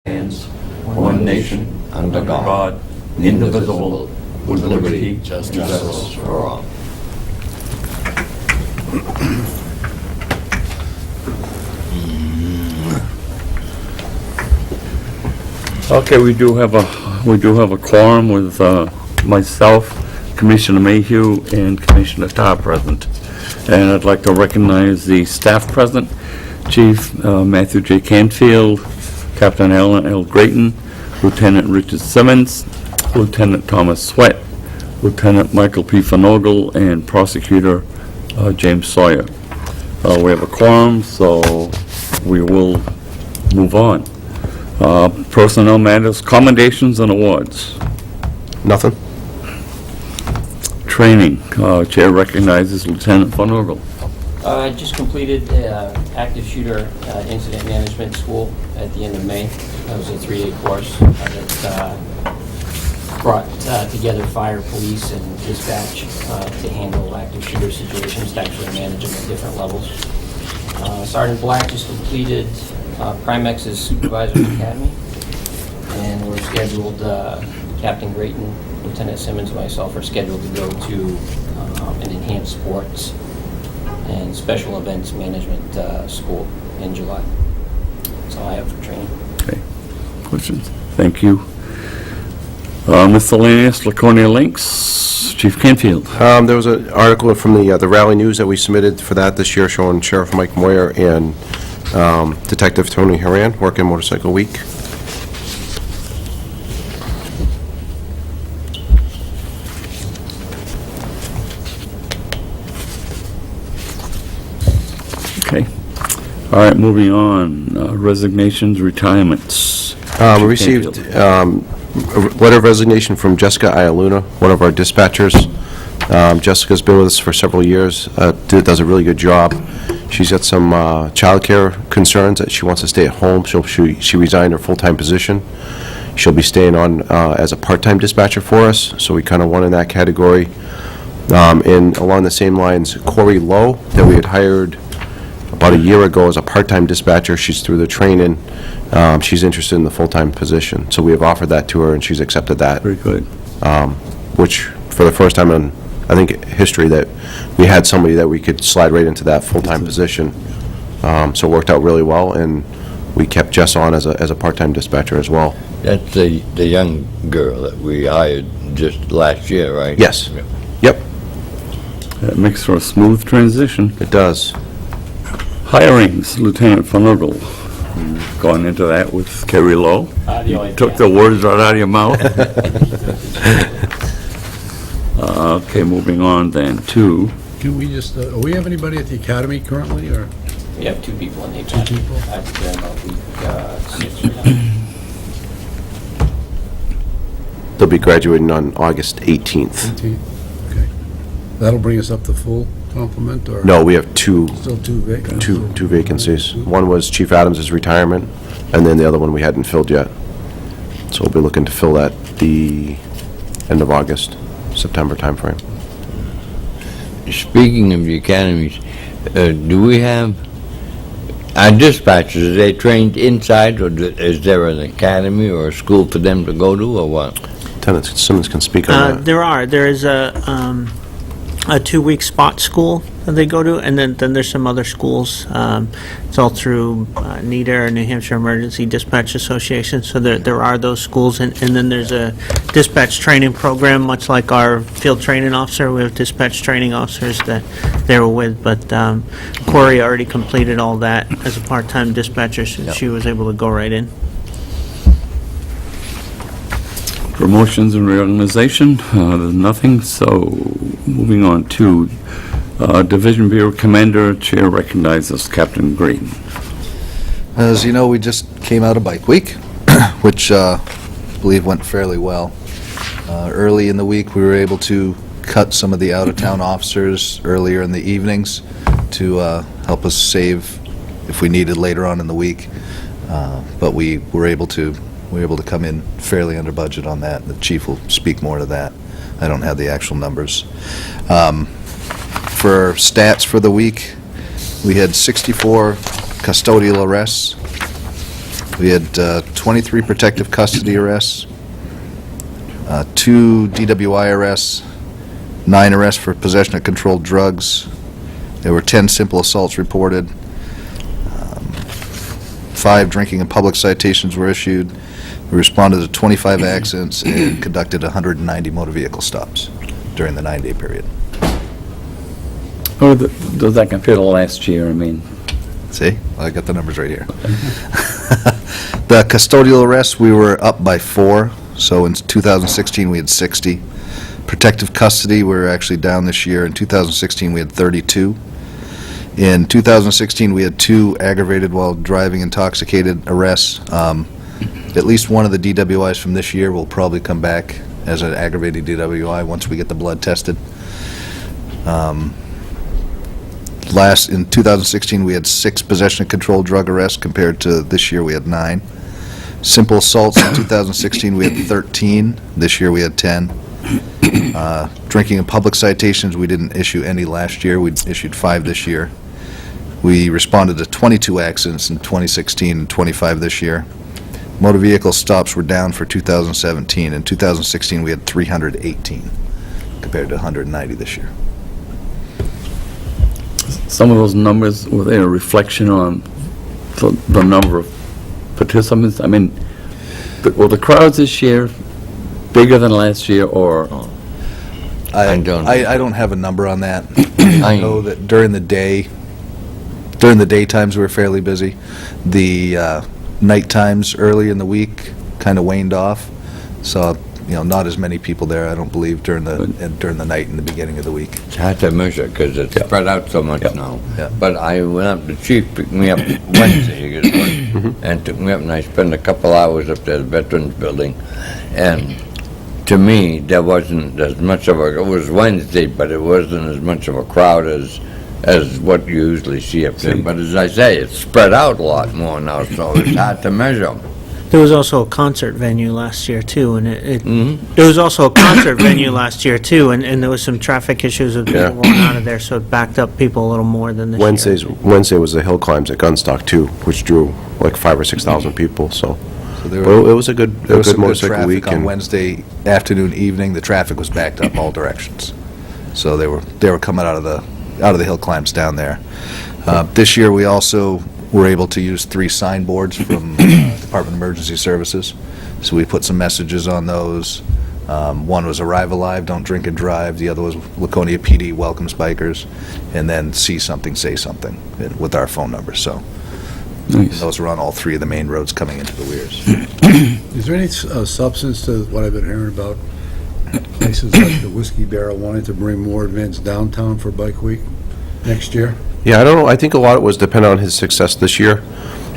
Hands, one nation, under God, indivisible, with liberty and justice for all. Okay, we do have a quorum with myself, Commissioner Mayhew, and Commissioner Tarr present. And I'd like to recognize the staff present, Chief Matthew J. Canfield, Captain Alan L. Grayton, Lieutenant Richard Simmons, Lieutenant Thomas Sweat, Lieutenant Michael P. Fanogle, and Prosecutor James Sawyer. We have a quorum, so we will move on. Personnel matters, commendations and awards. Nothing? Training, Chair recognizes Lieutenant Fanogle. I just completed active shooter incident management school at the end of May. That was a 3-day course that brought together fire, police, and dispatch to handle active shooter situations, to actually manage them at different levels. Sergeant Black just completed Primex's Supervisor's Academy, and we're scheduled, Captain Grayton, Lieutenant Simmons, and myself are scheduled to go to an enhanced sports and special events management school in July. That's all I have for training. Okay, questions? Thank you. Miscellaneous Laconia Links, Chief Canfield. There was an article from the Raleigh News that we submitted for that this year showing Sheriff Mike Moyer and Detective Tony Haran working Motorcycle Week. Okay. All right, moving on. Resignations, retirements. We received a letter of resignation from Jessica Ialuna, one of our dispatchers. Jessica's been with us for several years, does a really good job. She's got some childcare concerns that she wants to stay at home. She resigned her full-time position. She'll be staying on as a part-time dispatcher for us, so we kind of won in that category. And along the same lines, Corey Lowe, that we had hired about a year ago as a part-time dispatcher. She's through the training. She's interested in the full-time position, so we have offered that to her, and she's accepted that. Very good. Which, for the first time in, I think, history, that we had somebody that we could slide right into that full-time position. So it worked out really well, and we kept Jess on as a part-time dispatcher as well. That's the young girl that we hired just last year, right? Yes. Yeah. Yep, That makes for a smooth transition. it does. Hirings, Lieutenant Fanogle. Gone into that with Kerry Lowe. Took the words right out of your mouth. Okay, moving on then to, Can we just, we have anybody at the academy currently, or? We have 2 people in the academy. people? I think they're about week 6 or 7. They'll be graduating on August 18th. 18? Okay. That'll bring us up to full complement, or? No, we have two Still 2 vacant? two vacancies. One was Chief Adams' retirement, and then the other one we hadn't filled yet. So we'll be looking to fill that the end of August, September timeframe. Speaking of the academies, do we have, our dispatchers, are they trained inside, or is there an academy or a school for them to go to, or what? Lieutenant Simmons can speak on that. There is a 2-week spot school that they go to, and then there's some other schools. It's all through NEDA, New Hampshire Emergency Dispatch Association, so there are those schools, and then there's a dispatch training program, much like our field training officer. We have dispatch training officers that they were with, but Corey already completed all that as a part-time dispatcher, so she was able to go right in. promotions and reorganization, there's nothing, so moving on to Division Bureau Commander, Chair recognizes Captain Green. As you know, we just came out of Bike Week, which I believe went fairly well. Early in the week, we were able to cut some of the out-of-town officers earlier in the evenings to help us save if we needed later on in the week. But we were able to come in fairly under budget on that. The chief will speak more to that. I don't have the actual numbers. For stats for the week, we had 64 custodial arrests, We had 23 protective custody arrests, 2 DWI arrests, 9 arrests for possession of controlled drugs. There were 10 simple assaults reported. 5 drinking and public citations were issued. We responded to 25 accidents and conducted 190 motor vehicle stops during the 9-day period. Or does that compare to last year? I mean, See? I got the numbers right here. The custodial arrests, we were up by 4. So in 2016, we had 60. Protective custody, we were actually down this year. In 2016, we had 32. In 2016, we had 2 aggravated while driving intoxicated arrests. At least one of the DWIs from this year will probably come back as an aggravated DWI once we get the blood tested. In 2016, we had 6 possession of controlled drug arrests compared to this year we had 9. Simple assaults in 2016, we had 13. This year we had 10. Drinking and public citations, we didn't issue any last year. We issued 5 this year. We responded to 22 accidents in 2016 and 25 this year. Motor vehicle stops were down for 2017. In 2016, we had 318 compared to 190 this year. some of those numbers, were they a reflection on the number of participants? I mean, were the crowds this year bigger than last year, or? I don't know. I don't have a number on that. I I know that during the daytimes, we were fairly busy. The night times early in the week kind of waned off. So, not as many people there, I don't believe, during the night and the beginning of the week. It's hard to measure because it's spread out so much now. Yeah. But I went up, the chief picked me up Wednesday, he goes, and took me up, and I spent a couple hours up there at the Veterans Building. And to me, there wasn't as much of it was Wednesday, but it wasn't as much of a crowd as what you usually see up there. But as I say, it's spread out a lot more now, so it's hard to measure. There was also a concert venue last year too, and there was also a concert venue last year too, and there was some traffic issues with people going out of there, so it backed up people a little more than this year. Wednesday was the hill climbs at Gunstock too, which drew like 5,000 or 6,000 people, so. So Well, it was a good there was some good motorcycle week. traffic on and- Wednesday afternoon, evening. The traffic was backed up all directions. So they were coming out of the hill climbs down there. This year, we also were able to use 3 signboards from Department of Emergency Services. So we put some messages on those. One was Arrive Alive, Don't Drink and Drive. The other was Laconia PD welcomes bikers. And then See Something, Say Something with our phone number. So Nice. those were on all 3 of the main roads coming into the weirs. Is there any substance to what I've been hearing about places like the Whiskey Barrel wanting to bring more events downtown for Bike Week next year? Yeah, I don't know, I think a lot of it was dependent on his success this year.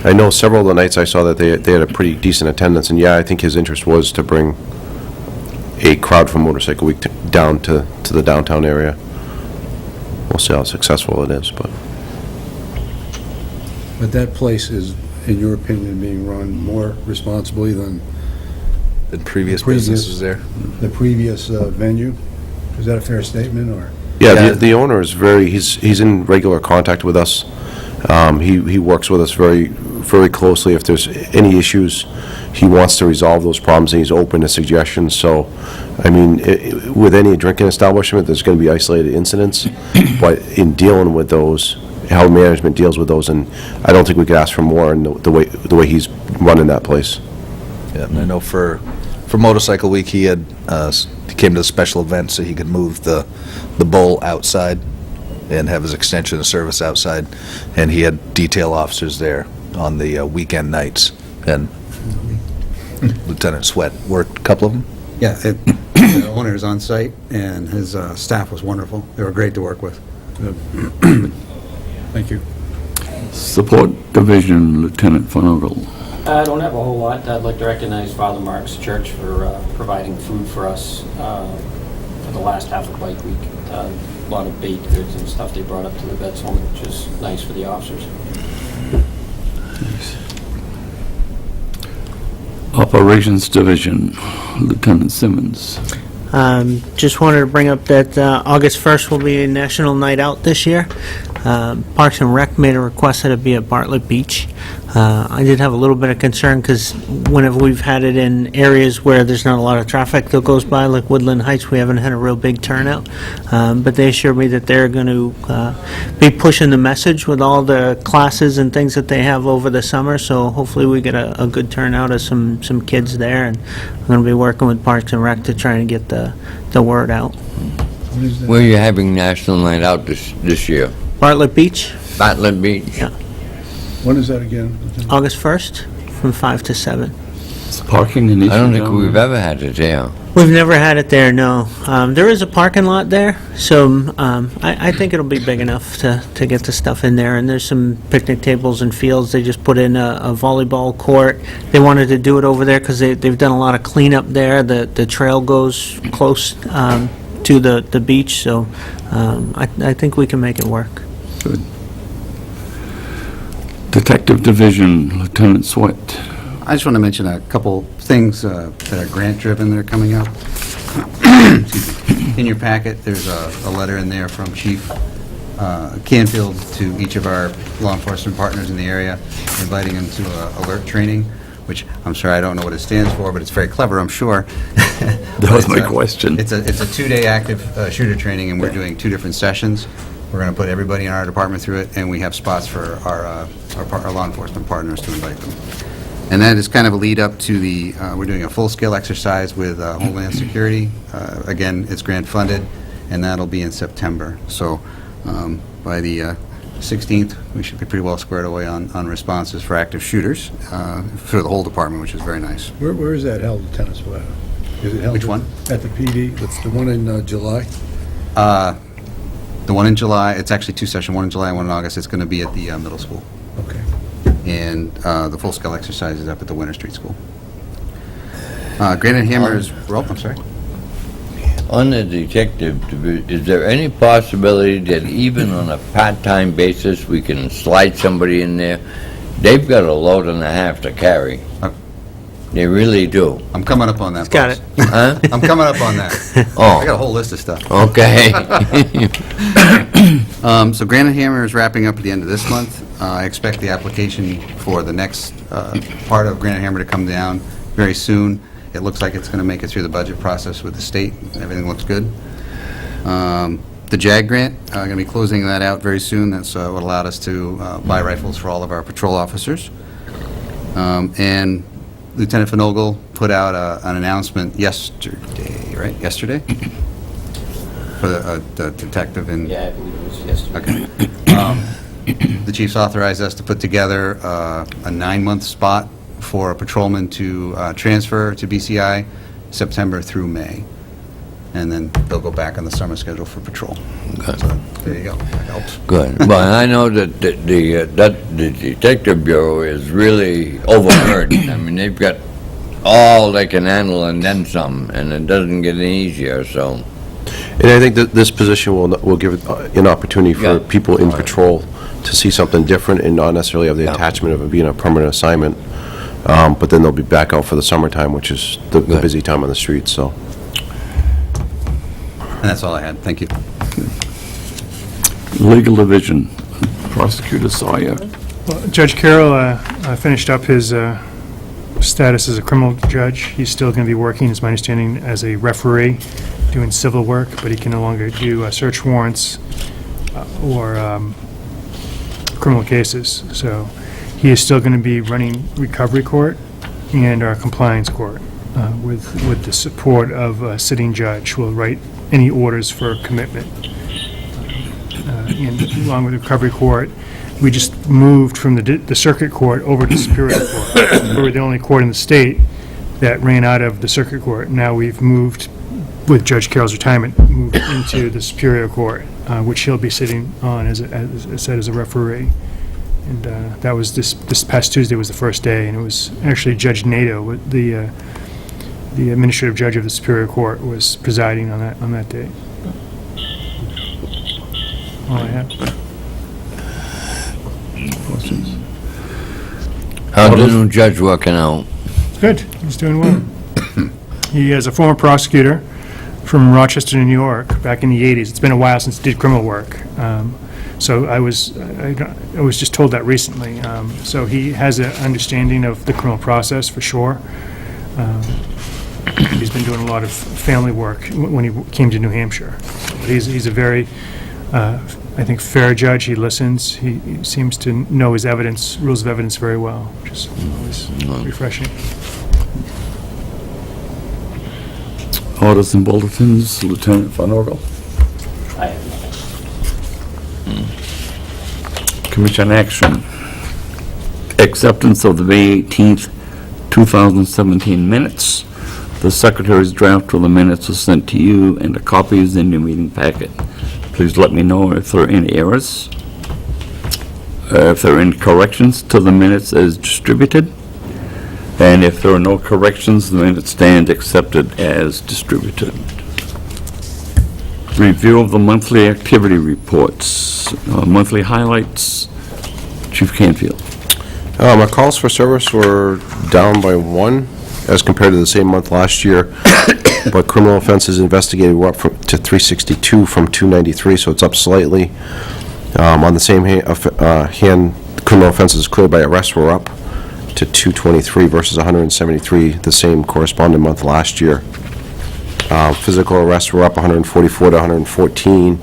I know several of the nights I saw that they had a pretty decent attendance, and yeah, I think his interest was to bring a crowd from Motorcycle Week down to the downtown area. We'll see how successful it is, but. But that place is, in your opinion, being run more responsibly than The previous Previous. businesses there. the previous venue? Is that a fair statement, or? Yeah, Yeah. the owner is he's in regular contact with us. He works with us very, very closely. If there's any issues, he wants to resolve those problems, and he's open to suggestions. So, I mean, with any drinking establishment, there's going to be isolated incidents, but in dealing with those, how management deals with those, and I don't think we could ask for more in the way he's running that place. Yeah, and I know for Motorcycle Week, he came to the special event so he could move the bowl outside and have his extension of service outside, and he had detail officers there on the weekend nights, and Lieutenant Sweat worked a couple of them. Yeah, the owner's on site, and his staff was wonderful. They were great to work with. Thank you. Support Division, Lieutenant Von Ogle. I don't have a whole lot. I'd like to recognize Father Mark's Church for providing food for us for the last half of Bike Week. A lot of baked goods and stuff they brought up to the vets home, which is nice for the officers. Operations Division, Lieutenant Simmons. Just wanted to bring up that August 1st will be a National Night Out this year. Parks and Rec made a request that it be at Bartlett Beach. I did have a little bit of concern because whenever we've had it in areas where there's not a lot of traffic that goes by, like Woodland Heights, we haven't had a real big turnout. But they assured me that they're going to be pushing the message with all the classes and things that they have over the summer, so hopefully we get a good turnout of some kids there, and I'm going to be working with Parks and Rec to try and get the word out. When is that? Where are you having National Night Out this year? Bartlett Beach, Bartlett Beach? Yeah. When is that again? August 1st, from 5 to 7. Is parking an issue I don't think down we've there? ever had it there. We've never had it there, no. There is a parking lot there, so I think it'll be big enough to get the stuff in there. And there's some picnic tables and fields. They just put in a volleyball court. They wanted to do it over there because they've done a lot of cleanup there. The trail goes close to the beach, so I think we can make it work. Good. Detective Division, Lieutenant Sweat. I just want to mention a couple things that are grant-driven that are coming up. Excuse me. In your packet, there's a letter in there from Chief Canfield to each of our law enforcement partners in the area, inviting them to alert training, which I'm sorry, I don't know what it stands for, but it's very clever, I'm sure. That was my question. It's a 2-day active shooter training, and we're doing 2 different sessions. We're going to put everybody in our department through it, and we have spots for our law enforcement partners to invite them. And that is kind of a lead up to the, we're doing a full-scale exercise with Homeland Security. Again, it's grant funded, and that'll be in September. So by the 16th, we should be pretty well squared away on responses for active shooters for the whole department, which is very nice. Where is that held, Lieutenant Sweat? Is it held? Which one? At the PD, the one in July? The one in July, it's actually 2 sessions, one in July and one in August. It's going to be at the middle school. Okay. And the full-scale exercise is up at the Winter Street School. Granite Hammer is, I'm sorry. On the detective, is there any possibility that even on a part-time basis, we can slide somebody in there? They've got a load and a half to carry. They really do. I'm coming up on that. Got boss. it. Huh? I'm coming up on that. I Oh, got a whole list of stuff. okay. So Granite Hammer is wrapping up at the end of this month. I expect the application for the next part of Granite Hammer to come down very soon. It looks like it's going to make it through the budget process with the state. Everything looks good. The JAG grant, going to be closing that out very soon. That's what allowed us to buy rifles for all of our patrol officers. And Lieutenant Finogle put out an announcement yesterday, right? Yesterday? For the detective in... Yeah, I believe it was yesterday. Okay. The chief's authorized us to put together a 9-month spot for a patrolman to transfer to BCI September through May. And then they'll go back on the summer schedule for patrol. Good. So, there you go. That helps. Good. Well, I know that the Detective Bureau is really overburdened. I mean, they've got all they can handle and then some, and it doesn't get any easier, so. And I think that this position will give an opportunity for Yeah. people in patrol to see something different and not necessarily have the Yeah. attachment of it being a permanent assignment. But then they'll be back out for the summertime, which is the Good. busy time on the streets, so. And that's all I had. Thank you. Legal Division, Prosecutor Sawyer. Well, Judge Carroll finished up his status as a criminal judge. He's still going to be working, is my understanding, as a referee, doing civil work, but he can no longer do search warrants or criminal cases. So he is still going to be running recovery court and our compliance court with the support of a sitting judge who will write any orders for commitment. And along with the recovery court, we just moved from the circuit court over to Superior Court. We were the only court in the state that ran out of the circuit court. Now we've moved, with Judge Carroll's retirement, moved into the Superior Court, which he'll be sitting on, as I said, as a referee. And that was this past Tuesday was the first day, and it was actually Judge Nato, the administrative judge of the Superior Court, was presiding on that day. All I have. Questions? How's the new judge working out? Good, he's doing well. He is a former prosecutor from Rochester, New York, back in the 80s. It's been a while since he did criminal work. So I was just told that recently. So he has an understanding of the criminal process, for sure. He's been doing a lot of family work when he came to New Hampshire. But he's a very, I think, fair judge. He listens. He seems to know his evidence, rules of evidence very well, which is always refreshing. Orders and bulletins, Lieutenant Van Orgel. I have nothing. Commission action. Acceptance of the May 18th, 2017 minutes. The secretary's draft of the minutes was sent to you, and a copy is in your meeting packet. Please let me know if there are any errors, if there are any corrections to the minutes as distributed, and if there are no corrections, the minutes stand accepted as distributed. Review of the monthly activity reports, monthly highlights. Chief Canfield. Our calls for service were down by 1 as compared to the same month last year, but criminal offenses investigated were up to 362 from 293, so it's up slightly. On the same hand, criminal offenses cleared by arrest were up to 223 versus 173 the same corresponding month last year. Physical arrests were up 144 to 114,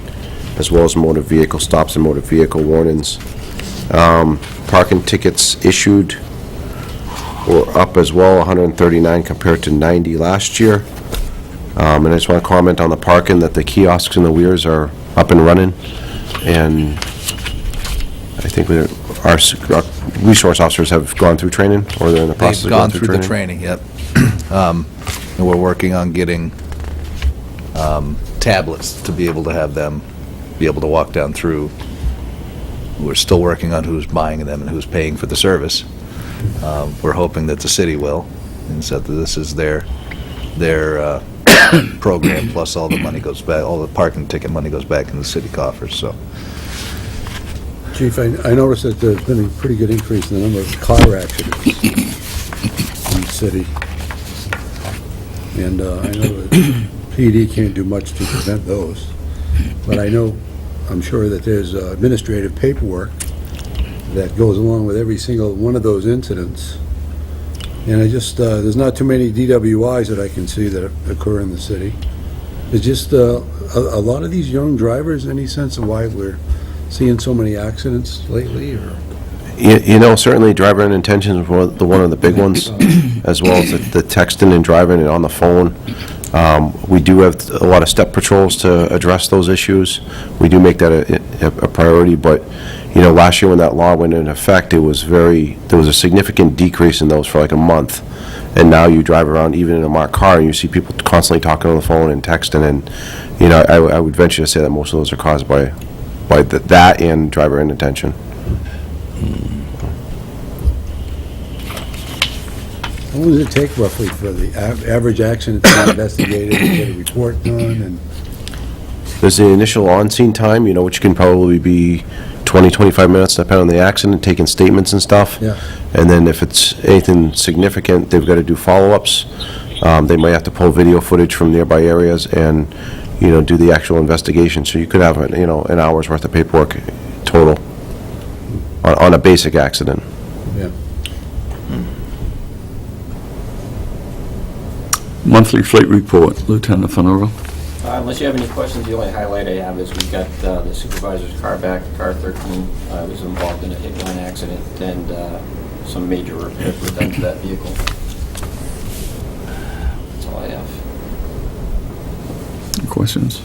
as well as motor vehicle stops and motor vehicle warnings. Parking tickets issued were up as well, 139 compared to 90 last year. And I just want to comment on the parking, that the kiosks and the weirs are up and running, and I think our resource officers have gone through training, or they're in the process They've of gone going through the training, yep. And we're working on getting tablets to be able to have them be able to walk down through. We're still working on who's buying them and who's paying for the service. We're hoping that the city will, and so that this is their program, plus all the money goes back, all the parking ticket money goes back in the city coffers, so. Chief, I noticed that there's been a pretty good increase in the number of car accidents in the city. And I know that PD can't do much to prevent those, but I'm sure that there's administrative paperwork that goes along with every single one of those incidents. And there's not too many DWIs that I can see that occur in the city. It's just a lot of these young drivers, any sense of why we're seeing so many accidents lately, or? Certainly driver unintentions is one of the big ones, as well as the texting and driving and on the phone. We do have a lot of step patrols to address those issues. We do make that a priority, but, last year when that law went into effect, there was a significant decrease in those for like a month. And now you drive around, even in a marked car, and you see people constantly talking on the phone and texting, and, I would venture to say that most of those are caused by that and driver inattention. How long does it take roughly for the average accident to be investigated and get a report done? And There's the initial on-scene time, which can probably be 20, 25 minutes, depending on the accident, taking statements and stuff. Yeah. And then if it's anything significant, they've got to do follow-ups. They might have to pull video footage from nearby areas and, do the actual investigation. So you could have, an hour's worth of paperwork total on a basic accident. yeah. Monthly fleet report, Lieutenant Van Orgel. Unless you have any questions, the only highlight I have is we've got the supervisor's car back, car 13, was involved in a hit-and-run accident, and some major repairs were done to that vehicle. That's all I have. Any questions?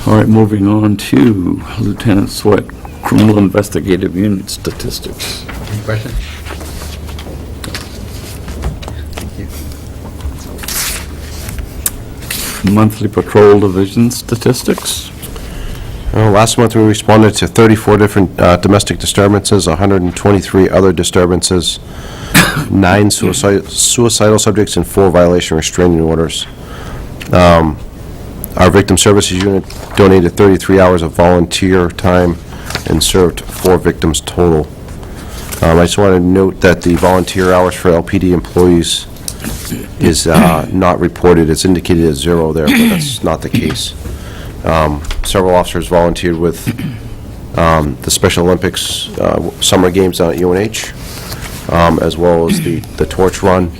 All right, moving on to Lieutenant Sweat, Criminal Investigative Unit Statistics. Any questions? Monthly Patrol Division Statistics. Last month, we responded to 34 different domestic disturbances, 123 other disturbances, 9 suicidal subjects, and 4 violation restraining orders. Our Victim Services Unit donated 33 hours of volunteer time and served 4 victims total. I just want to note that the volunteer hours for LPD employees is not reported. It's indicated as 0 there, but that's not the case. Several officers volunteered with the Special Olympics Summer Games down at UNH, as well as the torch run.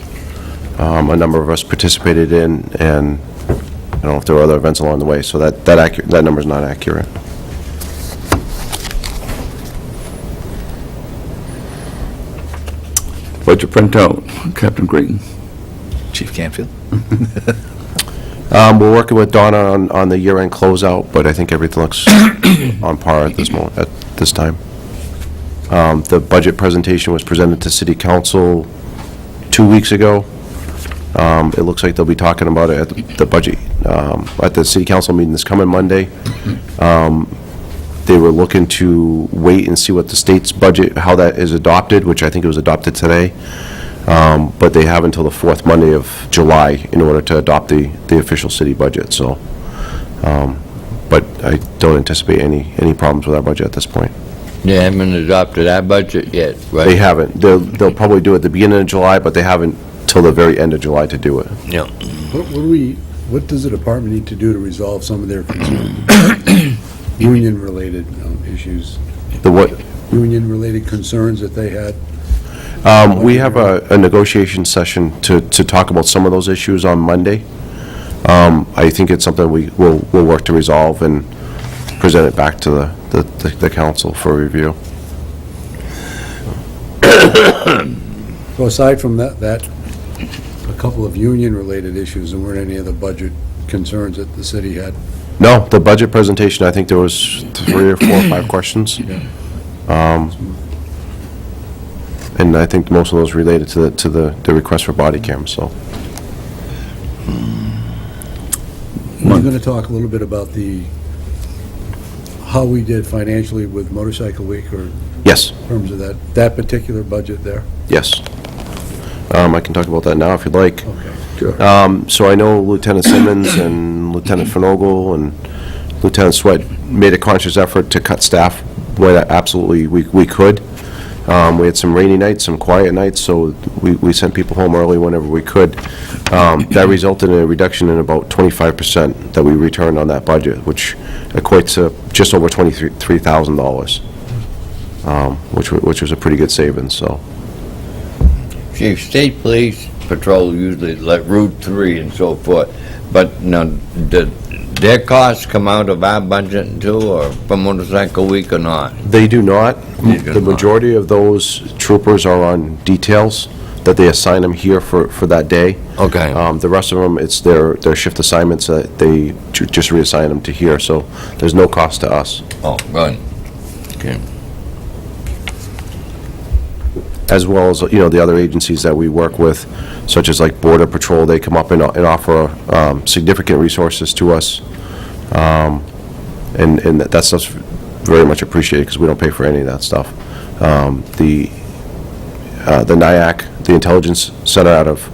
A number of us participated in, and I don't know if there were other events along the way, so that number's not accurate. Budget printout, Captain Creighton. Chief Canfield? We're working with Donna on the year-end closeout, but I think everything looks on par at this time. The budget presentation was presented to City Council 2 weeks ago. It looks like they'll be talking about it at the budget, at the City Council meeting this coming Monday. They were looking to wait and see what the state's budget, how that is adopted, which I think it was adopted today. But they have until the fourth Monday of July in order to adopt the official city budget, so. But I don't anticipate any problems with our budget at this point. They haven't adopted our budget yet, right? They haven't. They'll probably do it at the beginning of July, but they haven't till the very end of July to do it. Yeah. What does the department need to do to resolve some of their concerns? Union-related issues, The what? union-related concerns that they had? We have a negotiation session to talk about some of those issues on Monday. I think it's something we'll work to resolve and present it back to the council for review. So aside from that, a couple of union-related issues, and weren't any of the budget concerns that the city had? No, the budget presentation, I think there was 3 or 4 or 5 questions. And I think most of those related to the request for body cams, so. We're going to talk a little bit about how we did financially with Motorcycle Week, or Yes, in terms of that particular budget there? yes. I can talk about that now if you'd like. Okay. So I know Lieutenant Simmons and Lieutenant Finogle and Lieutenant Sweat made a conscious effort to cut staff where absolutely we could. We had some rainy nights, some quiet nights, so we sent people home early whenever we could. That resulted in a reduction in about 25% that we returned on that budget, which equates to just over $23,000, which was a pretty good savings, so. Chief, state police patrol usually like Route 3 and so forth, but now, did their costs come out of our budget too, or for Motorcycle Week or not? They do not. They do The not. majority of those troopers are on details, that they assign them here for that day. Okay. The rest of them, it's their shift assignments that they just reassign them to here, so there's no cost to us. Oh, good. Okay. As well as, the other agencies that we work with, such as like Border Patrol, they come up and offer significant resources to us. And that stuff's very much appreciated because we don't pay for any of that stuff. The NIAC, the Intelligence Center out of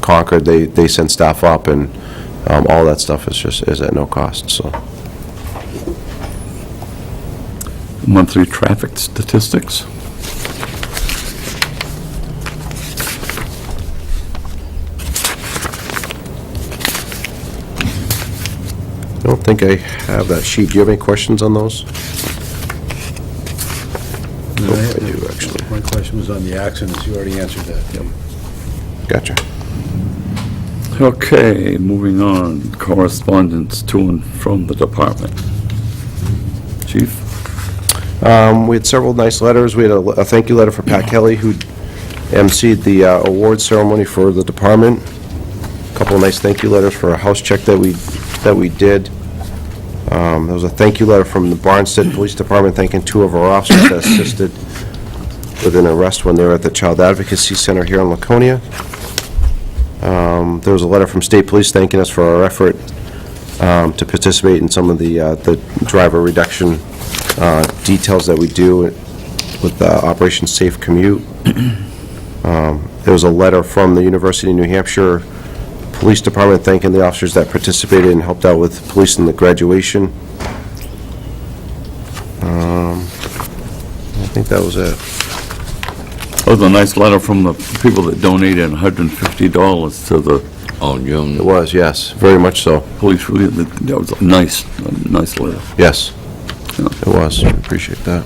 Concord, they send staff up, and all that stuff is at no cost, so. Monthly traffic statistics. I don't think I have that sheet. Do you have any questions on those? No, I do, actually. My question was on the accidents. You already answered that. Gotcha. Okay, moving on, correspondence to and from the department. Chief? We had several nice letters. We had a thank you letter for Pat Kelly, who emceed the award ceremony for the department. A couple of nice thank you letters for a house check that we did. There was a thank you letter from the Barnstead Police Department thanking 2 of our officers that assisted with an arrest when they were at the Child Advocacy Center here in Laconia. There was a letter from State Police thanking us for our effort to participate in some of the driver reduction details that we do with Operation Safe Commute. There was a letter from the University of New Hampshire Police Department thanking the officers that participated and helped out with policing the graduation. I think that was it. That was a nice letter from the people that donated $150 to the Oh, June. It was, yes, very much so. Police, really, that was a nice letter. Yes, Yeah. it was. I appreciate that.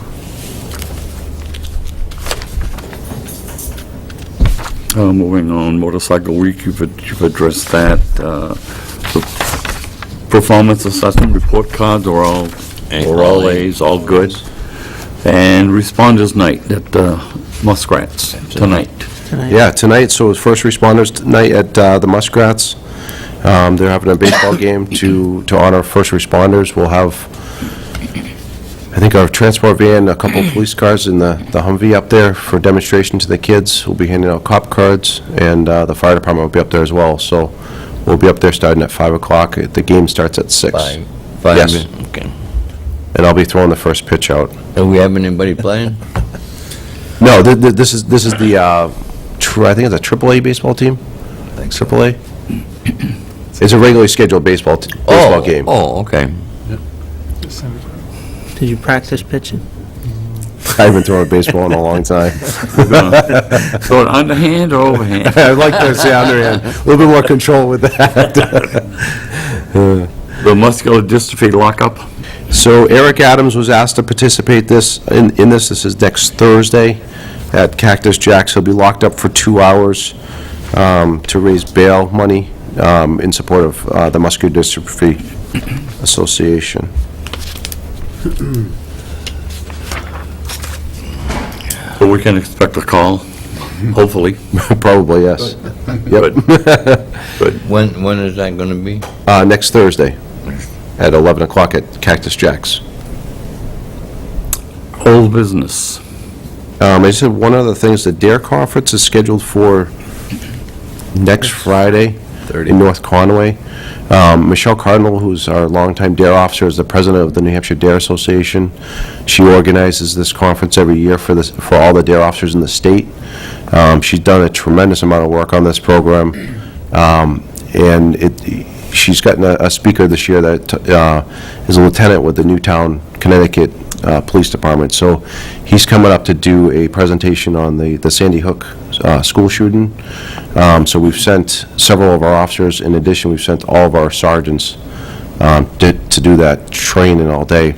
Moving on, Motorcycle Week, you've addressed that. The performance assessment report cards are all A's, all good. And Responders Night at Muskrats tonight. Yeah, tonight, so it's First Responders Night at the Muskrats. They're having a baseball game to honor first responders. We'll have, I think, our transport van, a couple of police cars, and the Humvee up there for demonstration to the kids. We'll be handing out cop cards, and the fire department will be up there as well. So we'll be up there starting at 5 o'clock. The game starts at 6. Five. Yes. Okay. And I'll be throwing the first pitch out. Do we have anybody playing? No, this is the, I think it's a AAA baseball team? Thanks, sir. AAA? It's a regularly scheduled baseball game. Oh, okay. Did you practice pitching? I haven't thrown a baseball in a long time. We're gonna throw it underhand or overhand? I'd like to say underhand, a little bit more control with that. The muscular dystrophy lockup? So Eric Adams was asked to participate in this. This is next Thursday at Cactus Jack's. He'll be locked up for 2 hours to raise bail money in support of the Muscular Dystrophy Association. So we can expect a call, hopefully. Probably, yes. Yep. When is that gonna be? Next Thursday at 11 o'clock at Cactus Jack's. Old business. I just have one other thing, is the DARE conference is scheduled for next Friday in North Conway. Michelle Cardinal, who's our longtime DARE officer, is the president of the New Hampshire DARE Association. She organizes this conference every year for all the DARE officers in the state. She's done a tremendous amount of work on this program, and she's gotten a speaker this year that is a lieutenant with the Newtown, Connecticut Police Department. So he's coming up to do a presentation on the Sandy Hook school shooting. So we've sent several of our officers. In addition, we've sent all of our sergeants to do that training all day.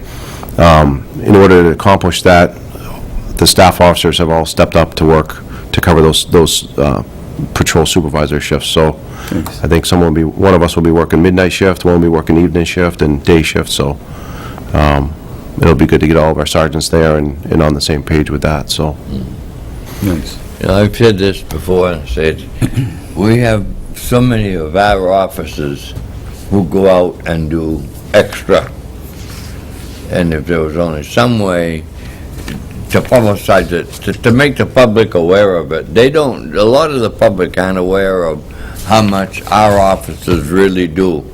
In order to accomplish that, the staff officers have all stepped up to work to cover those patrol supervisor shifts. So I think one of us will be working midnight shift, one will be working evening shift and day shift. So it'll be good to get all of our sergeants there and on the same page with that. So. Nice. You know, I've said this before, and said, we have so many of our officers who go out and do extra. And if there was only some way to publicize it, to make the public aware of it, a lot of the public aren't aware of how much our officers really do.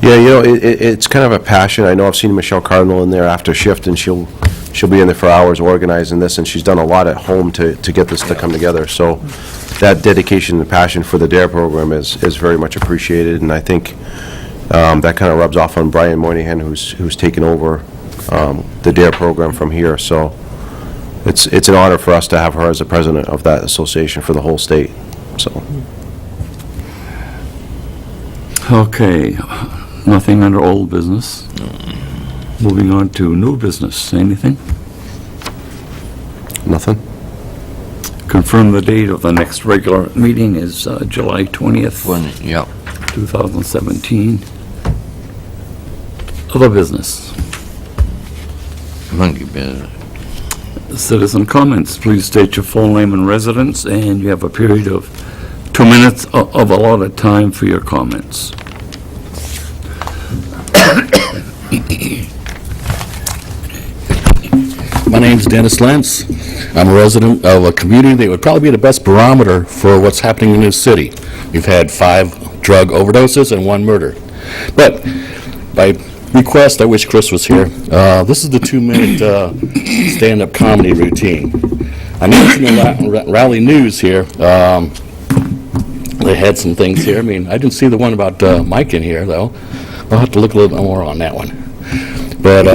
Yeah, it's kind of a passion. I know I've seen Michelle Cardinal in there after shift, and she'll be in there for hours organizing this, and she's done a lot at home to get this to come together. So that dedication and passion for the DARE program is very much appreciated, and I think that kind of rubs off on Brian Moynihan, who's taken over the DARE program from here. So it's an honor for us to have her as the president of that association for the whole state. So. Okay, nothing under old business. Moving on to new business. Anything? Nothing? Confirm the date of the next regular meeting is July 20th, Yeah. 2017. Other business. Monkey business. Citizen comments. Please state your full name and residence, and you have a period of 2 minutes of allotted time for your comments. My name's Dennis Lentz. I'm a resident of a community that would probably be the best barometer for what's happening in this city. We've had 5 drug overdoses and 1 murder. But by request, I wish Chris was here. This is the 2-minute stand-up comedy routine. I mentioned in Raleigh News here, they had some things here. I mean, I didn't see the one about Mike in here, though. I'll have to look a little bit more on that one. But,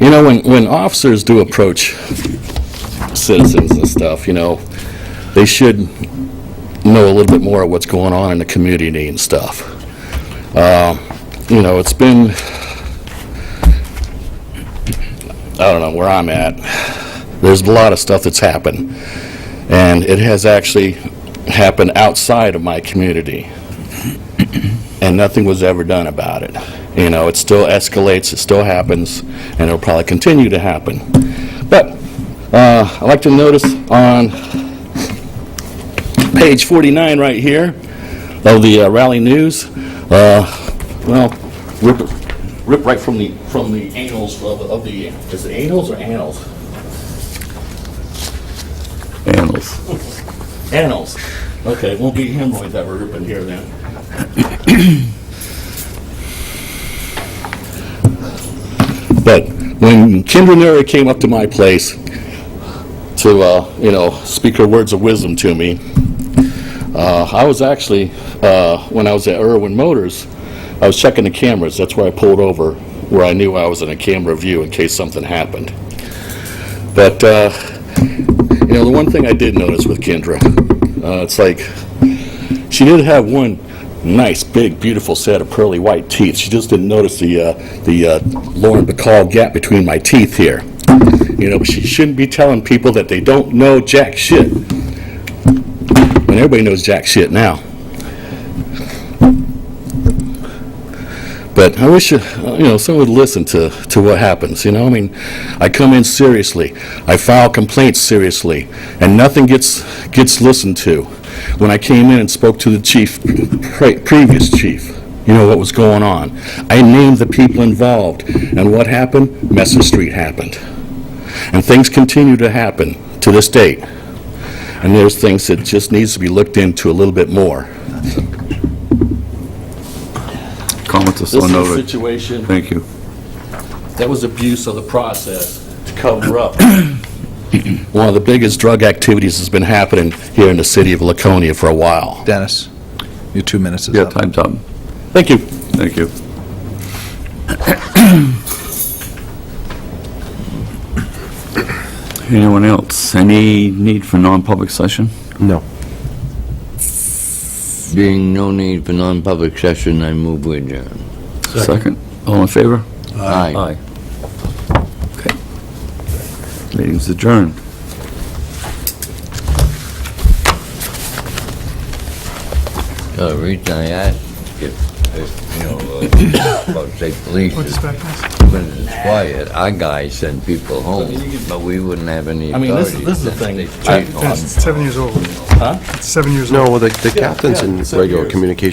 you know, when officers do approach citizens and stuff, you know, they should know a little bit more of what's going on in the community and stuff. You know, it's been, I don't know where I'm at. There's a lot of stuff that's happened, and it has actually happened outside of my community, and nothing was ever done about it. You know, it still escalates, it still happens, and it'll probably continue to happen. But I'd like to notice on page 49 right here of the Raleigh News, well, rip right from the annals of the, is it annals or annals? Annals. Annals. Okay, it won't be hemorrhoids that we're ripping here then. But when Kendra Neri came up to my place to, you know, speak her words of wisdom to me, I was actually, when I was at Irwin Motors, I was checking the cameras. That's where I pulled over, where I knew I was in a camera view in case something happened. But, you know, the one thing I did notice with Kendra, it's like, she did have one nice, big, beautiful set of pearly white teeth. She just didn't notice the Lauren Bacall gap between my teeth here. You know, but she shouldn't be telling people that they don't know jack shit, when everybody knows jack shit now. But I wish, you know, someone would listen to what happens, you know? I mean, I come in seriously, I file complaints seriously, and nothing gets listened to. When I came in and spoke to the chief, previous chief, you know what was going on. I named the people involved, and what happened? Messer Street happened. And things continue to happen to this date. And there's things that just needs to be looked into a little bit more. Comments are so This is a noted. situation Thank you. that was abuse of the process to cover up. One of the biggest drug activities has been happening here in the city of Laconia for a while. Dennis, your 2 minutes is Yeah, up. time's up. Thank you. Thank you. Anyone else? Any need for non-public session? No. Being no need for non-public session, I move we adjourn. Second. All in favor? Aye. Okay. Meeting's adjourned. The reason I asked if, you know, about, say, police, is when it's quiet, our guys send people home, but we wouldn't have any I mean, this authority. is the thing. They stay home. It's 7 years old. Huh? It's 7 years old. No, well, the captain's in regular communication